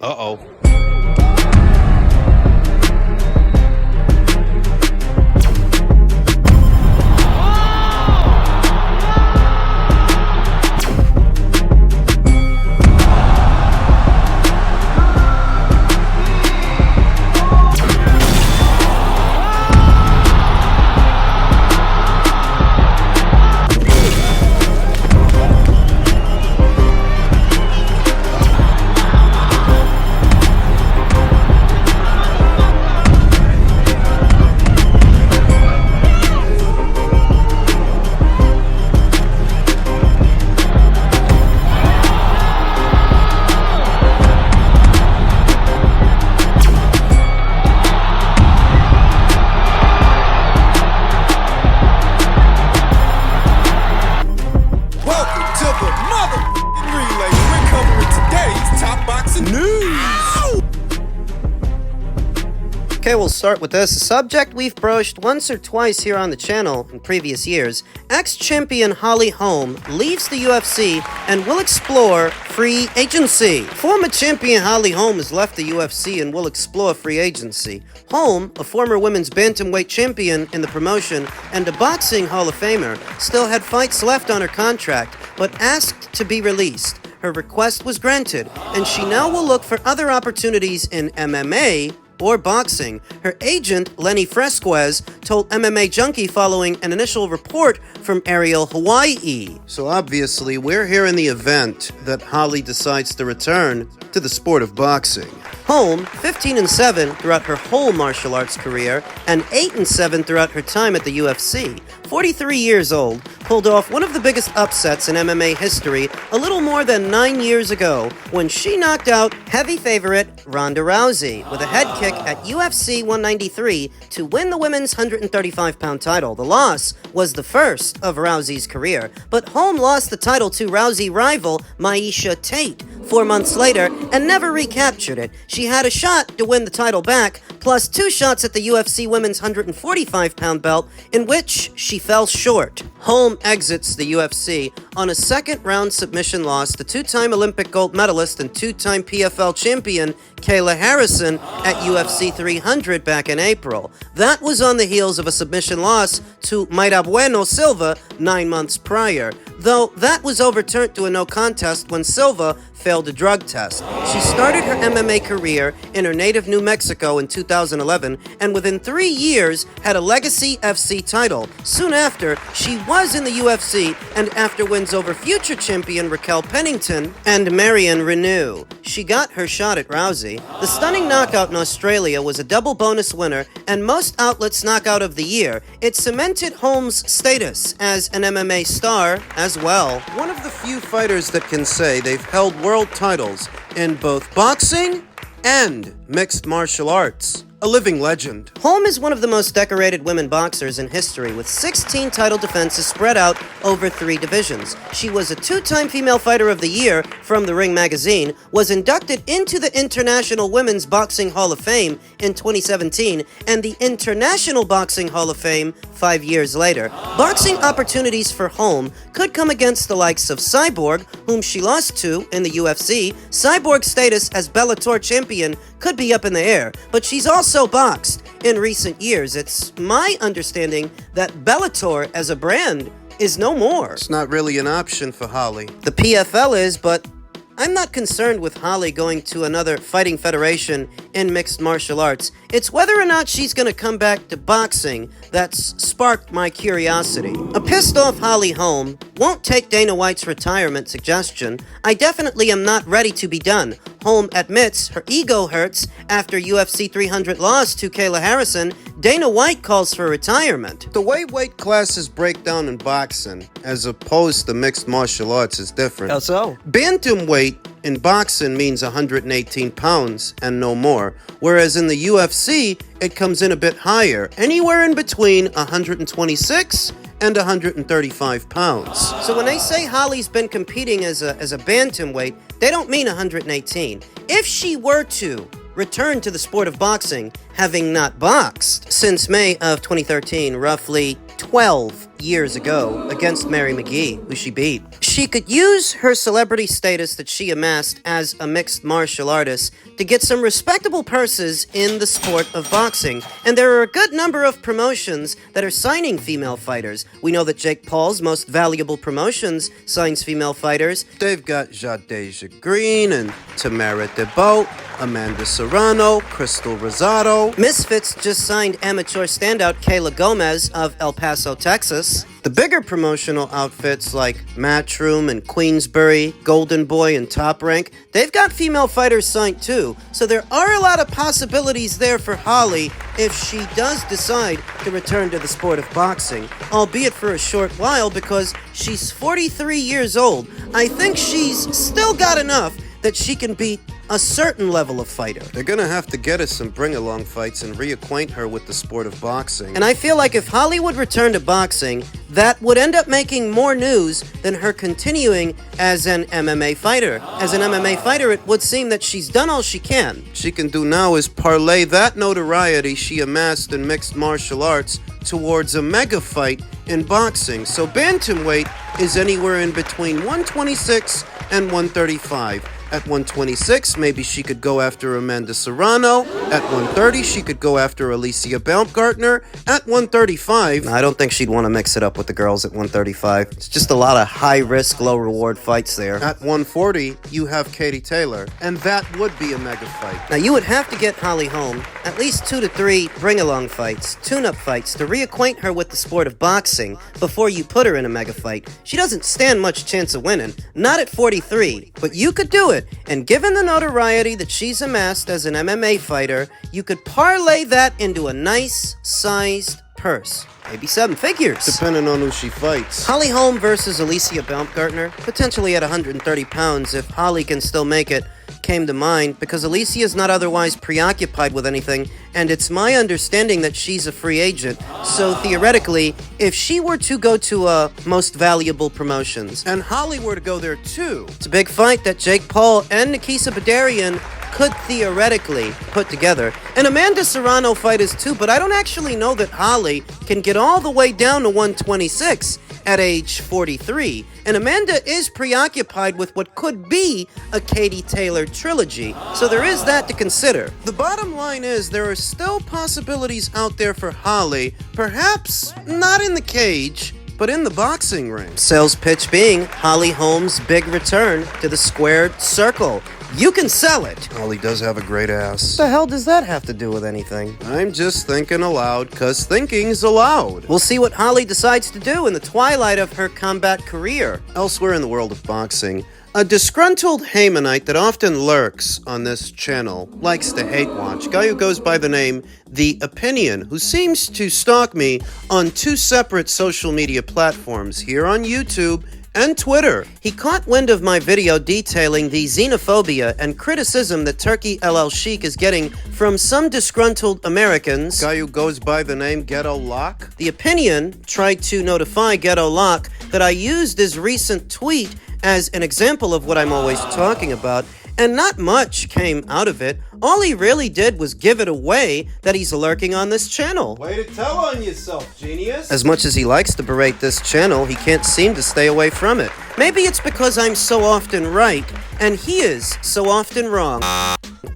Uh-oh. Okay, we'll start with this. A subject we've broached once or twice here on the channel in previous years. Ex-champion Holm leaves the UFC and will explore free agency. Former champion Holm has left the UFC and will explore free agency. Holm, a former women's bantamweight champion in the promotion and a boxing Hall of Famer, still had fights left on her contract, but asked to be released. Her request was granted, and she now will look for other opportunities in MMA or boxing. Her agent, Lenny Fresquez, told MMA Junkie following an initial report from Ariel, Hawaii. So obviously, we're here in the event that Holly decides to return to the sport of boxing. Holm, 15-7 throughout her whole martial arts career, and 8-7 throughout her time at the UFC. 43 years old, pulled off one of the biggest upsets in MMA history a little more than 9 years ago when she knocked out heavy favorite Ronda Rousey with a head kick at UFC 193 to win the women's 135-pound title. The loss was the first of Rousey's career, but Holm lost the title to Rousey rival Miesha Tate 4 months later and never recaptured it. She had a shot to win the title back, plus 2 shots at the UFC women's 145-pound belt, in which she fell short. Holm exits the UFC on a second-round submission loss to 2-time Olympic gold medalist and 2-time PFL champion Kayla Harrison at UFC 300 back in April. That was on the heels of a submission loss to Mayra Bueno Silva 9 months prior, though that was overturned to a no contest when Silva failed a drug test. She started her MMA career in her native New Mexico in 2011, and within 3 years had a Legacy FC title. Soon after, she was in the UFC, and after wins over future champion Raquel Pennington and Marion Renew, she got her shot at Rousey. The stunning knockout in Australia was a double bonus winner and most outlets knockout of the year. It cemented Holm's status as an MMA star as well. One of the few fighters that can say they've held world titles in both boxing and mixed martial arts. A living legend. Holm is one of the most decorated women boxers in history, with 16 title defenses spread out over 3 divisions. She was a 2-time Female Fighter of the Year from The Ring magazine, was inducted into the International Women's Boxing Hall of Fame in 2017, and the International Boxing Hall of Fame 5 years later. Boxing opportunities for Holm could come against the likes of Cyborg, whom she lost to in the UFC. Cyborg's status as Bellator champion could be up in the air, but she's also boxed in recent years. It's my understanding that Bellator as a brand is no more. It's not really an option for Holly. The PFL is, but I'm not concerned with Holly going to another fighting federation in mixed martial arts. It's whether or not she's going to come back to boxing that's sparked my curiosity. A pissed-off Holm won't take Dana White's retirement suggestion. I definitely am not ready to be done. Holm admits her ego hurts after UFC 300 loss to Kayla Harrison. Dana White calls for retirement. The way weight classes break down in boxing, as opposed to mixed martial arts, is different. How so? Bantamweight in boxing means 118 pounds and no more, whereas in the UFC, it comes in a bit higher, anywhere in between 126 and 135 pounds. So when they say Holly's been competing as a bantamweight, they don't mean 118. If she were to return to the sport of boxing, having not boxed since May of 2013, roughly 12 years ago against Mary McGee, who she beat. She could use her celebrity status that she amassed as a mixed martial artist to get some respectable purses in the sport of boxing, and there are a good number of promotions that are signing female fighters. We know that Jake Paul's Most Valuable Promotions signs female fighters. They've got Jade Green and Tamara DeBoat, Amanda Serrano, Crystal Rosado. Misfits just signed amateur standout Kayla Gomez of El Paso, Texas. The bigger promotional outfits like Matchroom and Queensbury, Golden Boy and Top Rank, they've got female fighters signed too. So there are a lot of possibilities there for Holly if she does decide to return to the sport of boxing, albeit for a short while because she's 43 years old. I think she's still got enough that she can beat a certain level of fighter. They're gonna have to get us some bring-along fights and reacquaint her with the sport of boxing. And I feel like if Holly would return to boxing, that would end up making more news than her continuing as an MMA fighter. As an MMA fighter, it would seem that she's done all she can. She can do now is parlay that notoriety she amassed in mixed martial arts towards a mega fight in boxing. So bantamweight is anywhere in between 126 and 135. At 126, maybe she could go after Amanda Serrano. At 130, she could go after Alicia Baumgartner. At 135... I don't think she'd want to mix it up with the girls at 135. It's just a lot of high-risk, low-reward fights there. At 140, you have Katie Taylor, and that would be a mega fight. Now, you would have to get Holly Holm at least 2 to 3 bring-along fights, tune-up fights, to reacquaint her with the sport of boxing before you put her in a mega fight. She doesn't stand much chance of winning. Not at 43, but you could do it. And given the notoriety that she's amassed as an MMA fighter, you could parlay that into a nice-sized purse. Maybe 7 figures. Depending on who she fights. Holly Holm versus Alicia Baumgartner, potentially at 130 pounds if Holly can still make it, came to mind because Alicia is not otherwise preoccupied with anything, and it's my understanding that she's a free agent. So theoretically, if she were to go to Most Valuable Promotions, and Holly were to go there too, it's a big fight that Jake Paul and Nikisa Badarian could theoretically put together. And Amanda Serrano fighters too, but I don't actually know that Holly can get all the way down to 126 at age 43. And Amanda is preoccupied with what could be a Katie Taylor trilogy, so there is that to consider. The bottom line is there are still possibilities out there for Holly, perhaps not in the cage, but in the boxing ring. Sales pitch being Holly Holm's big return to the squared circle. You can sell it. Holly does have a great ass. What the hell does that have to do with anything? I'm just thinking aloud, cause thinking's allowed. We'll see what Holly decides to do in the twilight of her combat career. Elsewhere in the world of boxing, a disgruntled Haymonite that often lurks on this channel likes to hate watch. Guy who goes by the name The Opinion, who seems to stalk me on 2 separate social media platforms, here on YouTube and Twitter. He caught wind of my video detailing the xenophobia and criticism that Turkey LL Sheikh is getting from some disgruntled Americans. Guy who goes by the name Ghetto Lock. The Opinion tried to notify Ghetto Lock that I used his recent tweet as an example of what I'm always talking about, and not much came out of it. All he really did was give it away that he's lurking on this channel. Way to tell on yourself, genius. As much as he likes to berate this channel, he can't seem to stay away from it. Maybe it's because I'm so often right, and he is so often wrong.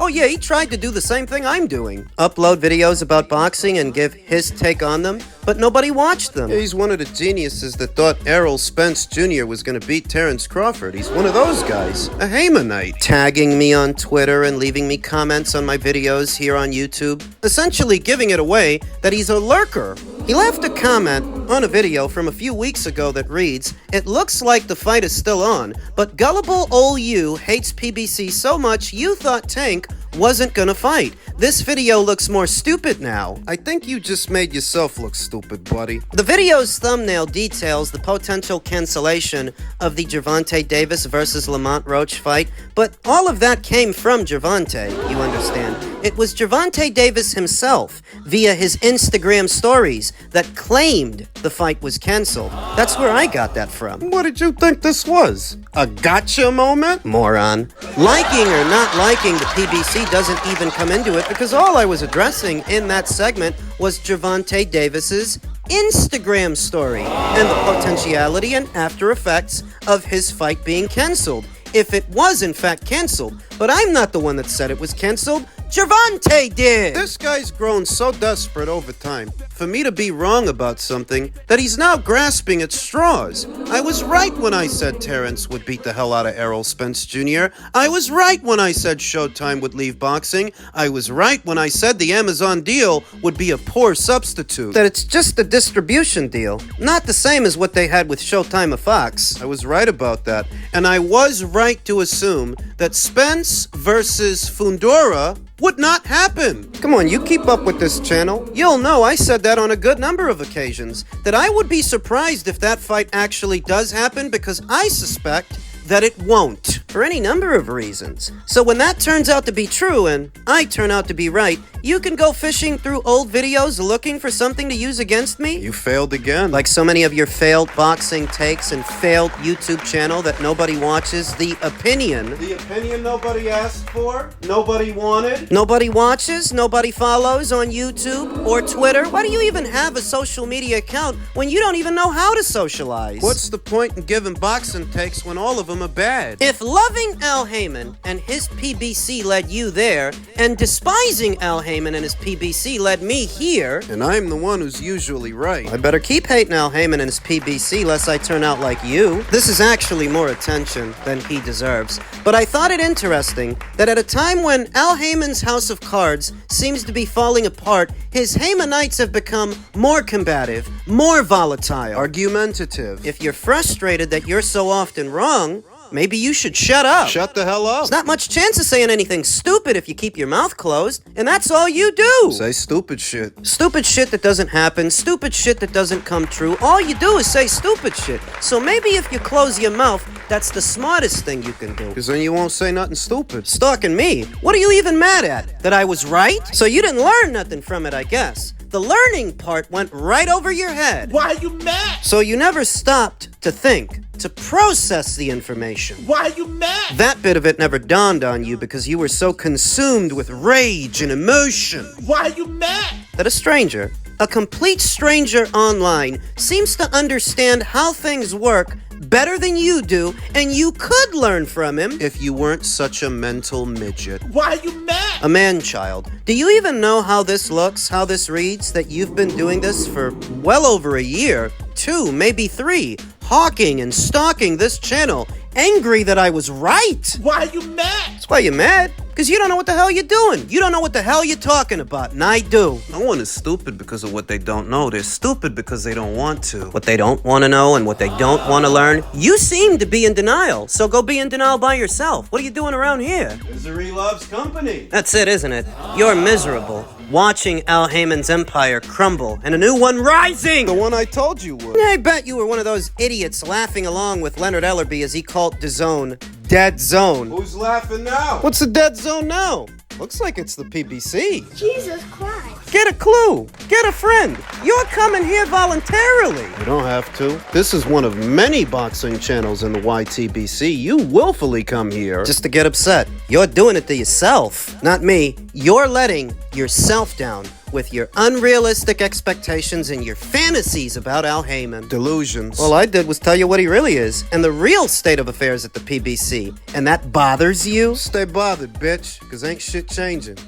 Oh yeah, he tried to do the same thing I'm doing. Upload videos about boxing and give his take on them, but nobody watched them. Yeah, he's one of the geniuses that thought Errol Spence Jr. was gonna beat Terrence Crawford. He's one of those guys. A Haymonite. Tagging me on Twitter and leaving me comments on my videos here on YouTube. Essentially giving it away that he's a lurker. He left a comment on a video from a few weeks ago that reads, "It looks like the fight is still on, but gullible ol' you hates PBC so much you thought Tank wasn't gonna fight. This video looks more stupid now." I think you just made yourself look stupid, buddy. The video's thumbnail details the potential cancellation of the Gervonta Davis versus Lamont Roach fight, but all of that came from Gervonta, you understand. It was Gervonta Davis himself, via his Instagram stories, that claimed the fight was canceled. That's where I got that from. What did you think this was? A gotcha moment? Moron. Liking or not liking the PBC doesn't even come into it because all I was addressing in that segment was Gervonta Davis's Instagram story and the potentiality and after effects of his fight being canceled. If it was in fact canceled, but I'm not the one that said it was canceled. Gervonta did! This guy's grown so desperate over time for me to be wrong about something that he's now grasping at straws. I was right when I said Terrence would beat the hell out of Errol Spence Jr. I was right when I said Showtime would leave boxing. I was right when I said the Amazon deal would be a poor substitute. That it's just a distribution deal, not the same as what they had with Showtime or Fox. I was right about that, and I was right to assume that Spence versus Fundora would not happen. Come on, you keep up with this channel. You'll know I said that on a good number of occasions, that I would be surprised if that fight actually does happen, because I suspect that it won't, for any number of reasons. So when that turns out to be true and I turn out to be right, you can go fishing through old videos looking for something to use against me? You failed again. Like so many of your failed boxing takes and failed YouTube channel that nobody watches, The Opinion. The Opinion nobody asked for, nobody wanted. Nobody watches, nobody follows on YouTube or Twitter. Why do you even have a social media account when you don't even know how to socialize? What's the point in giving boxing takes when all of them are bad? If loving Al Haymon and his PBC led you there, and despising Al Haymon and his PBC led me here, and I'm the one who's usually right, I better keep hating Al Haymon and his PBC lest I turn out like you. This is actually more attention than he deserves, but I thought it interesting that at a time when Al Haymon's house of cards seems to be falling apart, his Haymonites have become more combative, more volatile, argumentative. If you're frustrated that you're so often wrong, maybe you should shut up. Shut the hell up. There's not much chance of saying anything stupid if you keep your mouth closed, and that's all you do. Say stupid shit. Stupid shit that doesn't happen, stupid shit that doesn't come true. All you do is say stupid shit. So maybe if you close your mouth, that's the smartest thing you can do. Because then you won't say nothing stupid. Stalking me? What are you even mad at? That I was right? So you didn't learn nothing from it, I guess. The learning part went right over your head. Why are you mad? So you never stopped to think, to process the information. Why are you mad? That bit of it never dawned on you because you were so consumed with rage and emotion. Why are you mad? That a stranger, a complete stranger online, seems to understand how things work better than you do, and you could learn from him if you weren't such a mental midget. Why are you mad? A man-child. Do you even know how this looks, how this reads, that you've been doing this for well over a year, 2, maybe 3, hawking and stalking this channel, angry that I was right? Why are you mad? That's why you're mad. Because you don't know what the hell you're doing. You don't know what the hell you're talking about, and I do. No one is stupid because of what they don't know. They're stupid because they don't want to. What they don't want to know and what they don't want to learn. You seem to be in denial, so go be in denial by yourself. What are you doing around here? Misery loves company. That's it, isn't it? You're miserable, watching Al Haymon's empire crumble and a new one rising. The one I told you would. I bet you were one of those idiots laughing along with Leonard Ellerby as he called DAZN Dead Zone. Who's laughing now? What's the dead zone now? Looks like it's the PBC. Jesus Christ. Get a clue. Get a friend. You're coming here voluntarily. You don't have to. This is one of many boxing channels in the YTBC. You willfully come here just to get upset. You're doing it to yourself, not me. You're letting yourself down with your unrealistic expectations and your fantasies about Al Haymon. Delusions. All I did was tell you what he really is, and the real state of affairs at the PBC. And that bothers you? Stay bothered, bitch, because ain't shit changing.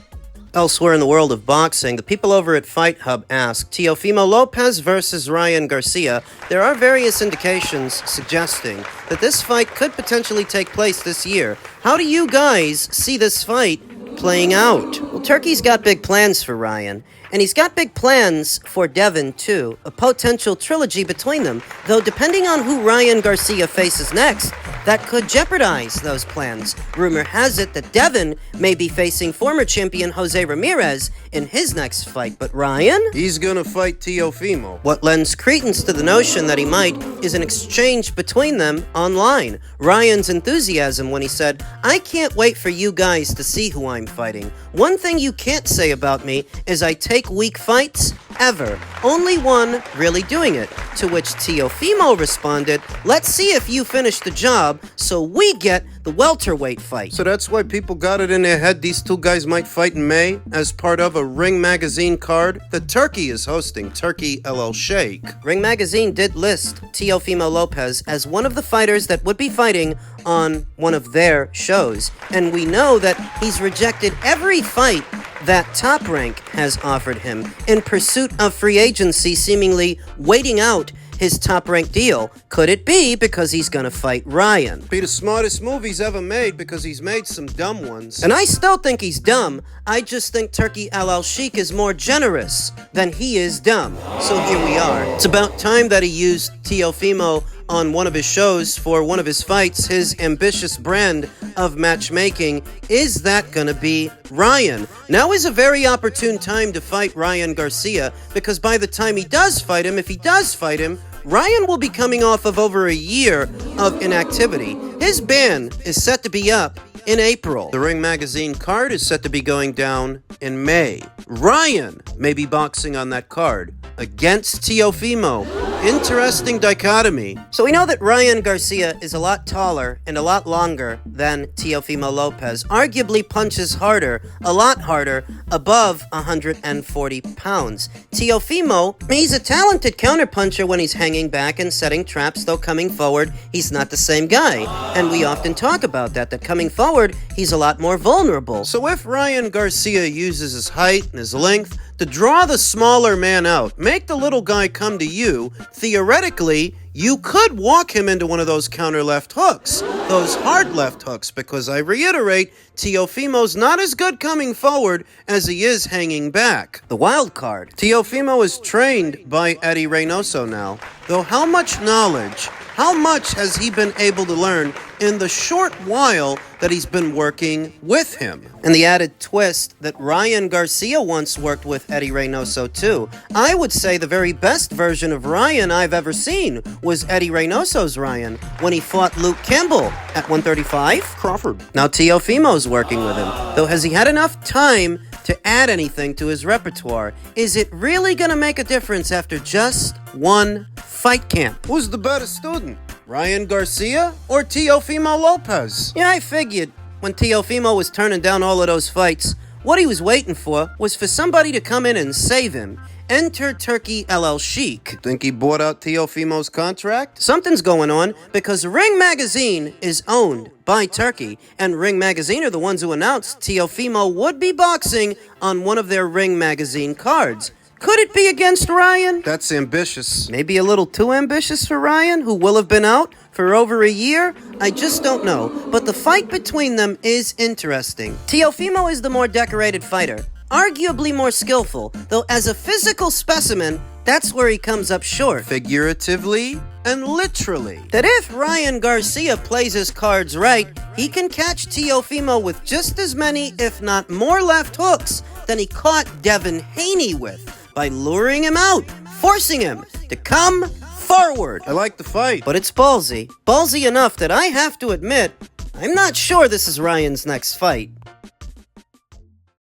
Elsewhere in the world of boxing, the people over at Fight Hub ask, Teofimo Lopez versus Ryan Garcia, there are various indications suggesting that this fight could potentially take place this year. How do you guys see this fight playing out? Well, Turkey's got big plans for Ryan, and he's got big plans for Devin, too. A potential trilogy between them, though depending on who Ryan Garcia faces next, that could jeopardize those plans. Rumor has it that Devin may be facing former champion Jose Ramirez in his next fight, but Ryan? He's gonna fight Teofimo. What lends credence to the notion that he might is an exchange between them online. Ryan's enthusiasm when he said, I can't wait for you guys to see who I'm fighting. One thing you can't say about me is I take weak fights ever. Only one really doing it. To which Teofimo responded, let's see if you finish the job so we get the welterweight fight. So that's why people got it in their head these two guys might fight in May as part of a Ring Magazine card that Turkey is hosting, Turkey El Sheikh. Ring Magazine did list Teofimo Lopez as one of the fighters that would be fighting on one of their shows. And we know that he's rejected every fight that Top Rank has offered him in pursuit of free agency, seemingly waiting out his Top Rank deal. Could it be because he's gonna fight Ryan? Be the smartest move he's ever made because he's made some dumb ones. And I still think he's dumb. I just think Turkey El Sheikh is more generous than he is dumb. So here we are. It's about time that he used Teofimo on one of his shows for one of his fights, his ambitious brand of matchmaking. Is that gonna be Ryan? Now is a very opportune time to fight Ryan Garcia, because by the time he does fight him, if he does fight him, Ryan will be coming off of over a year of inactivity. His ban is set to be up in April. The Ring Magazine card is set to be going down in May. Ryan may be boxing on that card against Teofimo. Interesting dichotomy. So we know that Ryan Garcia is a lot taller and a lot longer than Teofimo Lopez. Arguably punches harder, a lot harder, above 140 pounds. Teofimo, he's a talented counterpuncher when he's hanging back and setting traps, though coming forward, he's not the same guy. And we often talk about that coming forward, he's a lot more vulnerable. So if Ryan Garcia uses his height and his length to draw the smaller man out, make the little guy come to you, theoretically, you could walk him into one of those counter left hooks, those hard left hooks, because I reiterate, Teofimo's not as good coming forward as he is hanging back. The wild card. Teofimo is trained by Eddie Reynoso now, though how much knowledge, how much has he been able to learn in the short while that he's been working with him? And the added twist that Ryan Garcia once worked with Eddie Reynoso too. I would say the very best version of Ryan I've ever seen was Eddie Reynoso's Ryan when he fought Luke Campbell at 135. Crawford. Now Teofimo's working with him. Though has he had enough time to add anything to his repertoire? Is it really gonna make a difference after just one fight camp? Who's the better student? Ryan Garcia or Teofimo Lopez? Yeah, I figured when Teofimo was turning down all of those fights, what he was waiting for was for somebody to come in and save him. Enter Turkey El Sheikh. Think he bought out Teofimo's contract? Something's going on because Ring Magazine is owned by Turkey, and Ring Magazine are the ones who announced Teofimo would be boxing on one of their Ring Magazine cards. Could it be against Ryan? That's ambitious. Maybe a little too ambitious for Ryan, who will have been out for over a year? I just don't know. But the fight between them is interesting. Teofimo is the more decorated fighter, arguably more skillful, though as a physical specimen, that's where he comes up short. Figuratively and literally. That if Ryan Garcia plays his cards right, he can catch Teofimo with just as many, if not more, left hooks than he caught Devin Haney with, by luring him out, forcing him to come forward. I like the fight. But it's ballsy. Ballsy enough that I have to admit, I'm not sure this is Ryan's next fight.